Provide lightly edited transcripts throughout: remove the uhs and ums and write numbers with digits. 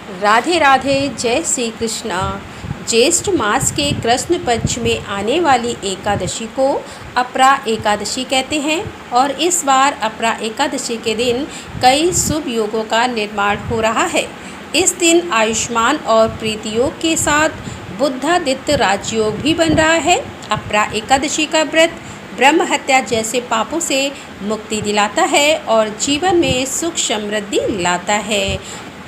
राधे राधे, जय श्री कृष्णा। ज्येष्ठ मास के कृष्ण पक्ष में आने वाली एकादशी को अपरा एकादशी कहते हैं और इस बार अपरा एकादशी के दिन कई शुभ योगों का निर्माण हो रहा है। इस दिन आयुष्मान और प्रीति योग के साथ बुद्धादित्य राजयोग भी बन रहा है। अपरा एकादशी का व्रत ब्रह्म हत्या जैसे पापों से मुक्ति दिलाता है और जीवन में सुख समृद्धि लाता है।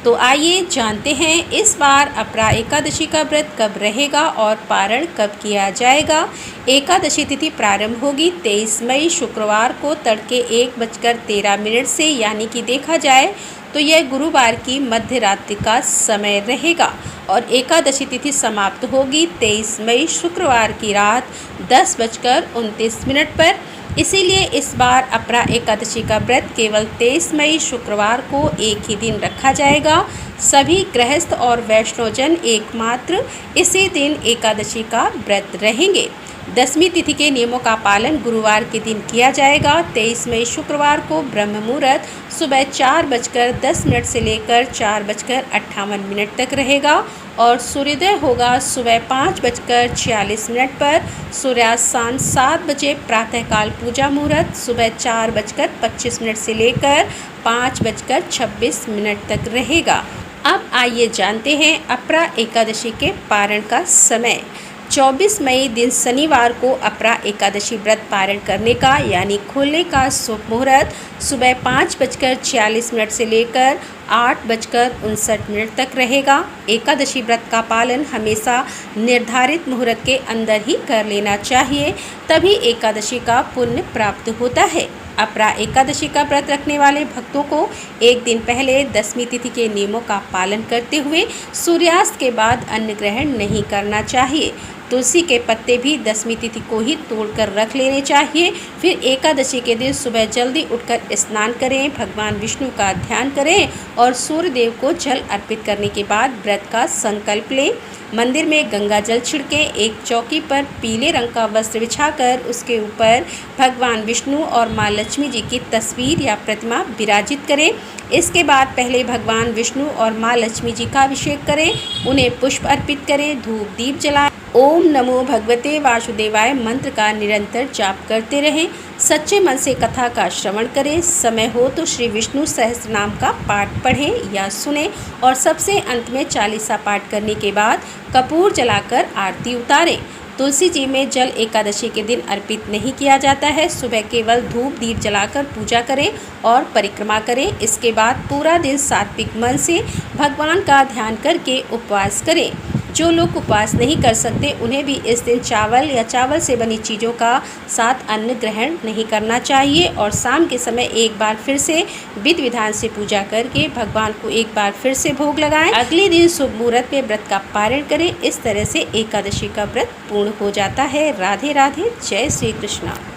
तो आइए जानते हैं इस बार अपरा एकादशी का व्रत कब रहेगा और पारण कब किया जाएगा। एकादशी तिथि प्रारंभ होगी 23 मई शुक्रवार को तड़के 1:13 से, यानी कि देखा जाए तो यह गुरुवार की मध्य रात्रि का समय रहेगा और एकादशी तिथि समाप्त होगी 23 मई शुक्रवार की रात 10:29 पर। इसीलिए इस बार अपरा एकादशी का व्रत केवल 23 मई शुक्रवार को एक ही दिन रखा जाएगा। सभी गृहस्थ और वैष्णवजन एकमात्र इसी दिन एकादशी का व्रत रहेंगे। दसवीं तिथि के नियमों का पालन गुरुवार के दिन किया जाएगा। 23 मई शुक्रवार को ब्रह्म मुहूर्त सुबह 4:10 से लेकर 4:58 तक रहेगा और सूर्योदय होगा सुबह 5:46 पर। सूर्यास्त शाम 7 बजे। प्रातःकाल पूजा मुहूर्त सुबह 4:25 से लेकर 5:26 तक रहेगा। अब आइए जानते हैं अपरा एकादशी के पारण का समय। 24 मई दिन शनिवार को अपरा एकादशी व्रत पारण करने का यानी खोलने का शुभ मुहूर्त सुबह 5:46 से लेकर 8:59 तक रहेगा। एकादशी व्रत का पालन हमेशा निर्धारित मुहूर्त के अंदर ही कर लेना चाहिए, तभी एकादशी का पुण्य प्राप्त होता है। अपरा एकादशी का व्रत रखने वाले भक्तों को एक दिन पहले दसवीं तिथि के नियमों का पालन करते हुए सूर्यास्त के बाद अन्न ग्रहण नहीं करना चाहिए। तुलसी के पत्ते भी दसवीं तिथि को ही तोड़कर रख लेने चाहिए। फिर एकादशी के दिन सुबह जल्दी उठकर स्नान करें, भगवान विष्णु का ध्यान करें और सूर्य देव को जल अर्पित करने के बाद व्रत का संकल्प लें। मंदिर में गंगा जल छिड़कें। एक चौकी पर पीले रंग का वस्त्र बिछाकर उसके ऊपर भगवान विष्णु और माँ लक्ष्मी जी की तस्वीर या प्रतिमा विराजित करें। इसके बाद पहले भगवान विष्णु और माँ लक्ष्मी जी का अभिषेक करें, उन्हें पुष्प अर्पित करें, धूप दीप जलाएं। ओम नमो भगवते वासुदेवाय मंत्र का निरंतर जाप करते रहें। सच्चे मन से कथा का श्रवण करें। समय हो तो श्री विष्णु सहस्त्रनाम का पाठ पढ़ें या सुनें और सबसे अंत में चालीसा पाठ करने के बाद कपूर जलाकर आरती उतारें। तुलसी जी में जल एकादशी के दिन अर्पित नहीं किया जाता है। सुबह केवल धूप दीप जलाकर पूजा करें और परिक्रमा करें। इसके बाद पूरा दिन सात्विक मन से भगवान का ध्यान करके उपवास करें। जो लोग उपवास नहीं कर सकते उन्हें भी इस दिन चावल या चावल से बनी चीज़ों का साथ अन्न ग्रहण नहीं करना चाहिए और शाम के समय एक बार फिर से विधि विधान से पूजा करके भगवान को एक बार फिर से भोग लगाएं। अगले दिन शुभ मुहूर्त में व्रत का पारण करें। इस तरह से एकादशी का व्रत पूर्ण हो जाता है। राधे राधे, जय श्री कृष्णा।